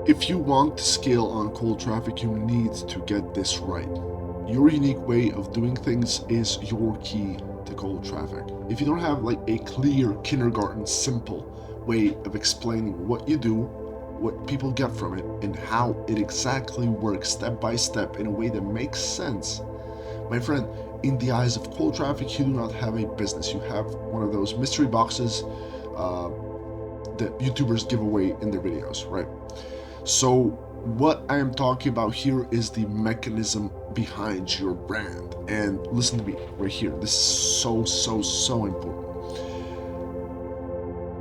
If you want to scale on cold traffic, you need to get this right. Your unique way of doing things is your key to cold traffic. If you don't have like a clear kindergarten simple way of explaining what you do, what people get from it, and how it exactly works step by step in a way that makes sense, my friend, in the eyes of cold traffic, you do not have a business. You have one of those mystery boxes uh, that YouTubers give away in their videos, right? So, what I am talking about here is the mechanism behind your brand. And listen to me right here. This is so important.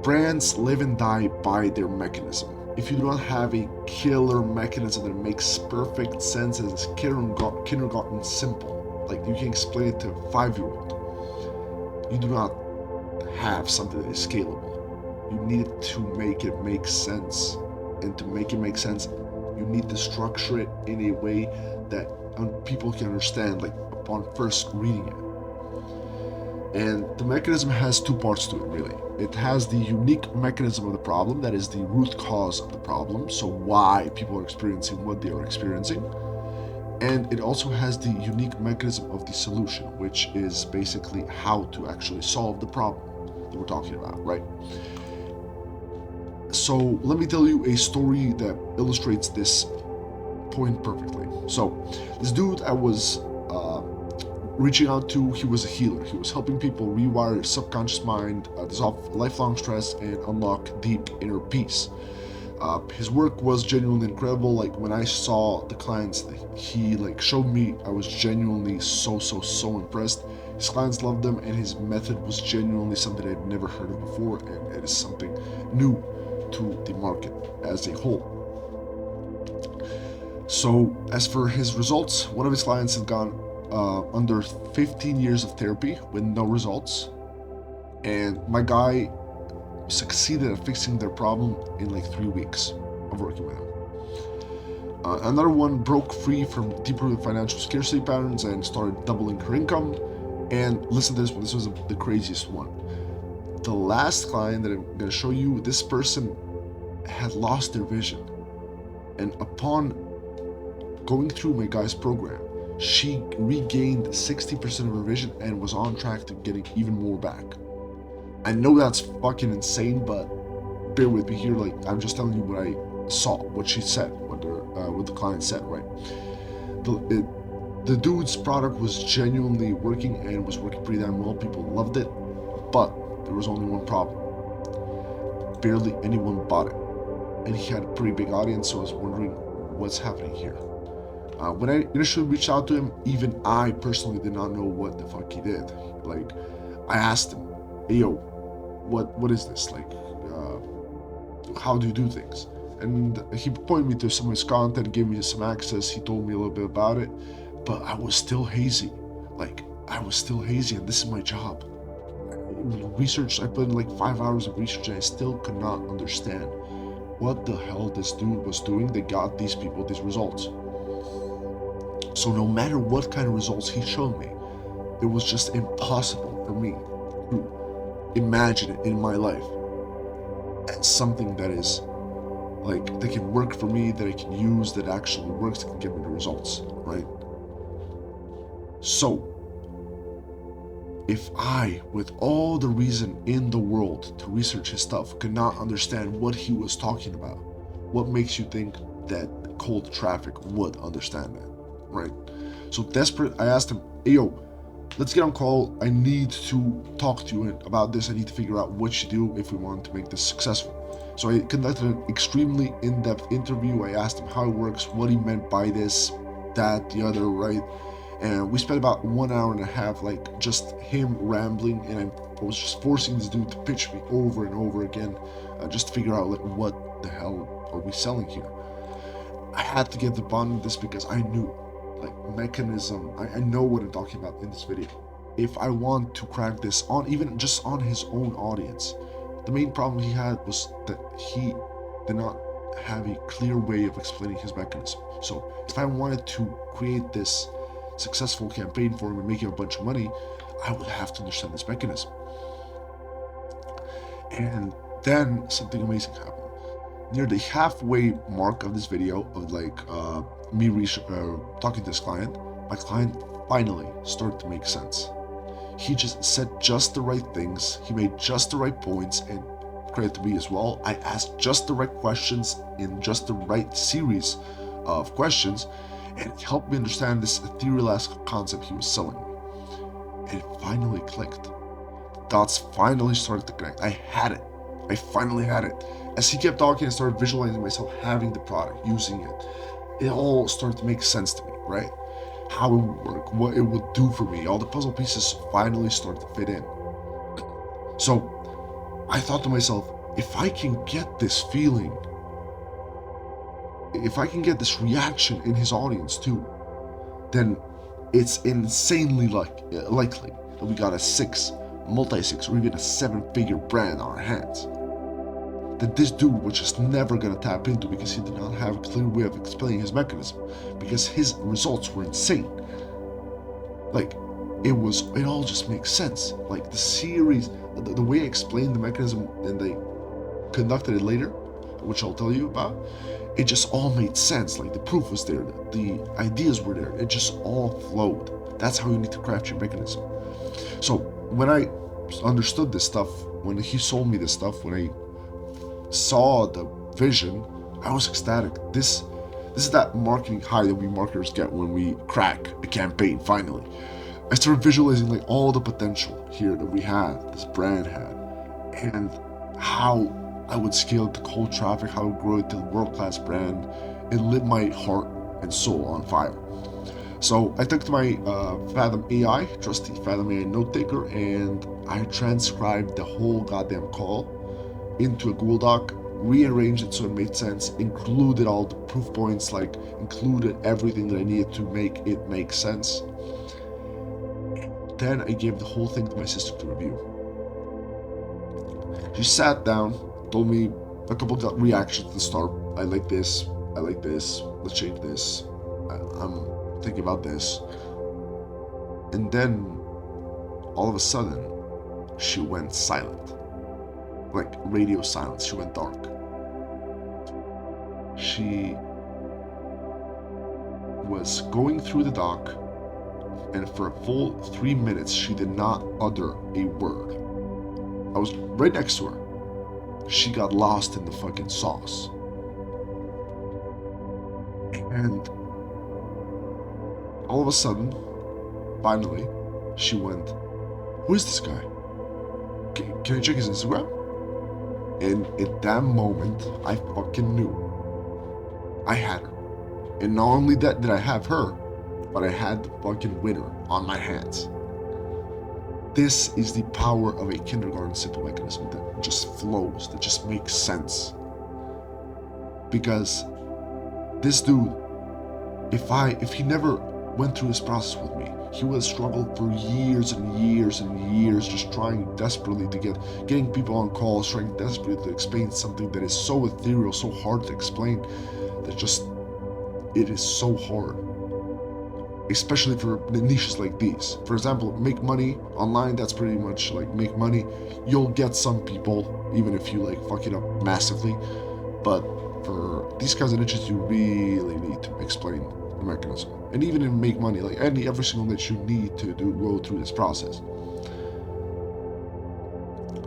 Brands live and die by their mechanism. If you do not have a killer mechanism that makes perfect sense and is kindergarten simple, like you can explain it to a 5-year-old, you do not have something that is scalable. You need to make it make sense. And to make it make sense, you need to structure it in a way that people can understand, like upon first reading it. And the mechanism has two parts to it, really. It has the unique mechanism of the problem, that is the root cause of the problem, so why people are experiencing what they are experiencing. And it also has the unique mechanism of the solution, which is basically how to actually solve the problem that we're talking about, right? So let me tell you a story that illustrates this point perfectly. So this dude I was reaching out to, he was a healer. He was helping people rewire their subconscious mind, dissolve lifelong stress, and unlock deep inner peace. His work was genuinely incredible. Like when I saw the clients that he like showed me, I was genuinely so impressed. His clients loved him, and his method was genuinely something I'd never heard of before, and it is something new to the market as a whole. So, as for his results, one of his clients had gone under 15 years of therapy with no results, and my guy succeeded at fixing their problem in like 3 weeks of working with him. Another one broke free from deep-rooted financial scarcity patterns and started doubling her income. And listen to this one, this was the craziest one. The last client that I'm going to show you, this person had lost their vision. And upon going through my guy's program, she regained 60% of her vision and was on track to getting even more back. I know that's fucking insane, but bear with me here. Like, I'm just telling you what I saw, what she said, what the client said, right? The dude's product was genuinely working and was working pretty damn well. People loved it, but there was only one problem. Barely anyone bought it. And he had a pretty big audience, so I was wondering what's happening here. When I initially reached out to him, even I personally did not know what the fuck he did. Like, I asked him, hey, yo, what is this? Like, how do you do things? And he pointed me to some of his content, gave me some access, he told me a little bit about it, but I was still hazy. Like, I was still hazy, and this is my job. Research, I put in like 5 hours of research, and I still could not understand what the hell this dude was doing that got these people these results. So no matter what kind of results he showed me, it was just impossible for me to imagine it in my life as something that is like that can work for me, that I can use, that actually works, that can give me the results, right? So if I, with all the reason in the world to research his stuff, could not understand what he was talking about, what makes you think that cold traffic would understand that, right? So desperate, I asked him, hey yo, let's get on call. I need to talk to you about this. I need to figure out what you do if we want to make this successful. So I conducted an extremely in-depth interview. I asked him how it works, what he meant by this, that, the other, right? And we spent about 1 hour and a half, like just him rambling, and I was just forcing this dude to pitch me over and over again, just to figure out like what the hell are we selling here. I had to get the bottom of this because I knew, like, mechanism. I know what I'm talking about in this video. If I want to crack this on, even just on his own audience, the main problem he had was that he did not have a clear way of explaining his mechanism. So if I wanted to create this successful campaign for him and make him a bunch of money, I would have to understand this mechanism. And then something amazing happened. near the halfway mark of this video of like me talking to this client, my client finally started to make sense. He just said just the right things. He made just the right points, and credit to me as well. I asked just the right questions in just the right series of questions, and it helped me understand this ethereal-esque concept he was selling me. And it finally clicked. Dots finally started to connect. I had it. I finally had it. As he kept talking, I started visualizing myself having the product, using it. It all started to make sense to me, right? How it would work, what it would do for me. All the puzzle pieces finally started to fit in. So I thought to myself, if I can get this feeling, if I can get this reaction in his audience too, then it's insanely likely that we got a multi-six, or even a 7-figure brand on our hands. That this dude was just never gonna tap into because he did not have a clear way of explaining his mechanism, because his results were insane. Like, it all just makes sense. Like the series, the way I explained the mechanism and they conducted it later, which I'll tell you about, it just all made sense. Like the proof was there, the ideas were there, it just all flowed. That's how you need to craft your mechanism. So when I understood this stuff, when he sold me this stuff, when I saw the vision, I was ecstatic. This is that marketing high that we marketers get when we crack a campaign finally. I started visualizing like all the potential here that we had, this brand had, and how I would scale it to cold traffic, how I would grow it to a world-class brand. It lit my heart and soul on fire. So I took to my Fathom AI, trusty Fathom AI note taker, and I transcribed the whole goddamn call into a Google Doc, rearranged it so it made sense, included all the proof points, like included everything that I needed to make it make sense. Then I gave the whole thing to my sister to review. She sat down, told me a couple of reactions to the start. I like this, let's change this, I'm thinking about this. And then all of a sudden she went silent, like radio silence. She went dark. She was going through the dock, and for a full 3 minutes she did not utter a word. I was right next to her. She got lost in the fucking sauce. And all of a sudden, finally, she went, "Who is this guy? Can I check his Instagram?" And at that moment, I fucking knew I had her. And not only that did I have her, but I had the fucking winner on my hands. This is the power of a kindergarten simple mechanism that just flows, that just makes sense. Because this dude, if he never went through this process with me, he would have struggled for years and years and years, just trying desperately to getting people on calls, trying desperately to explain something that is so ethereal, so hard to explain, that just, it is so hard. Especially for the niches like these. For example, make money online, that's pretty much like make money. You'll get some people, even if you like fuck it up massively. But for these kinds of niches, you really need to explain the mechanism. And even in make money, like every single niche, you need to go through this process.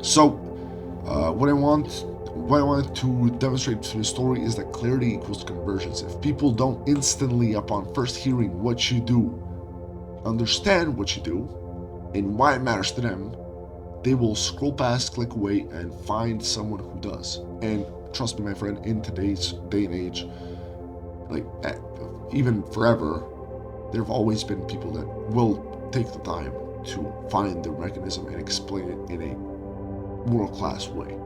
So, what I wanted to demonstrate through the story is that clarity equals conversions. If people don't instantly, upon first hearing what you do, understand what you do and why it matters to them, they will scroll past, click away, and find someone who does. And trust me, my friend, in today's day and age, like even forever, there have always been people that will take the time to find the mechanism and explain it in a world-class way.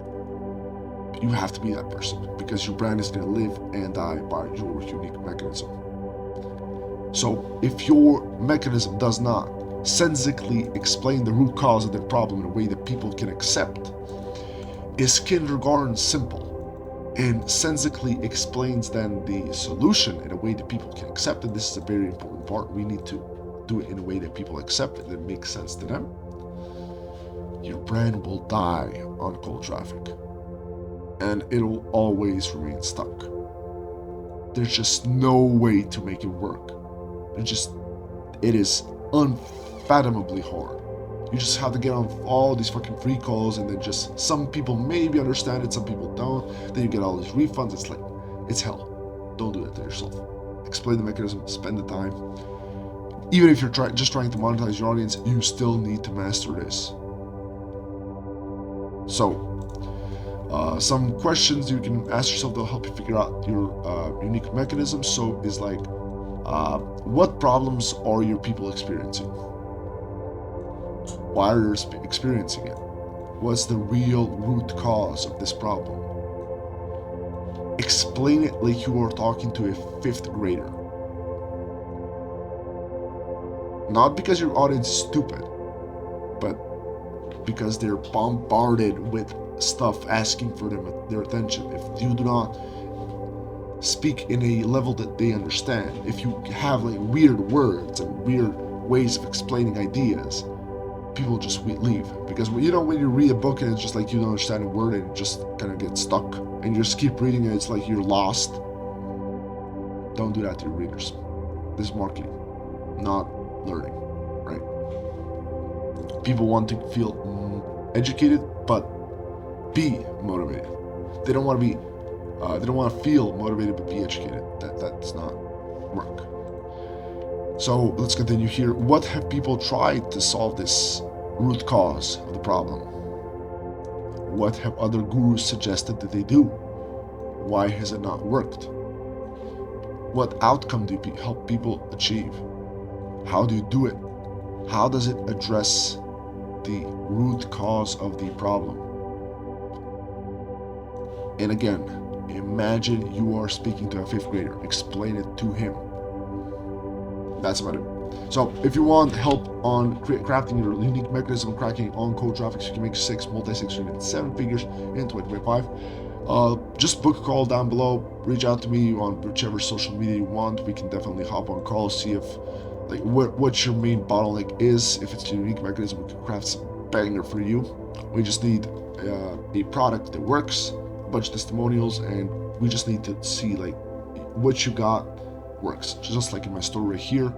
You have to be that person, because your brand is going to live and die by your unique mechanism. So if your mechanism does not sensically explain the root cause of the problem in a way that people can accept, is kindergarten simple, and sensically explains then the solution in a way that people can accept, and this is a very important part, we need to do it in a way that people accept it and makes sense to them, your brand will die on cold traffic. and it'll always remain stuck. There's just no way to make it work. It is unfathomably hard. You just have to get on all these fucking free calls, and then just some people maybe understand it, some people don't. Then you get all these refunds. It's like, it's hell. Don't do that to yourself. Explain the mechanism, spend the time. Even if you're just trying to monetize your audience, you still need to master this. So, some questions you can ask yourself that'll help you figure out your unique mechanism. So, is like, what problems are your people experiencing? Why are you experiencing it? What's the real root cause of this problem? Explain it like you are talking to a 5th grader. Not because your audience is stupid, but because they're bombarded with stuff asking for their attention. If you do not speak in a level that they understand, if you have like weird words and weird ways of explaining ideas, people just leave. Because when you read a book and it's just like you don't understand a word and it just kind of gets stuck and you just keep reading it, it's like you're lost. Don't do that to your readers. This is marketing, not learning, right? People want to feel educated, but be motivated. They don't want to be. They don't want to feel motivated, but be educated. That does not work. So let's continue here. What have people tried to solve this root cause of the problem? What have other gurus suggested that they do? Why has it not worked? What outcome do you help people achieve? How do you do it? How does it address the root cause of the problem? And again, imagine you are speaking to a 5th grader. Explain it to him. That's about it. So if you want help on crafting your unique mechanism, cracking on cold traffic so you can make 6, multi-6, even 7 figures in 2025, just book a call down below. Reach out to me on whichever social media you want. We can definitely hop on call, see if like what your main bottleneck is. If it's your unique mechanism, we can craft some banger for you. We just need a product that works, a bunch of testimonials, and we just need to see like what you got works. Just like in my story right here,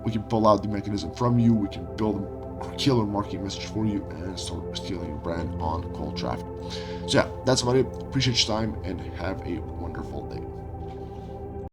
we can pull out the mechanism from you, we can build a killer marketing message for you, and start stealing your brand on cold traffic. So yeah, that's about it. Appreciate your time and have a wonderful day.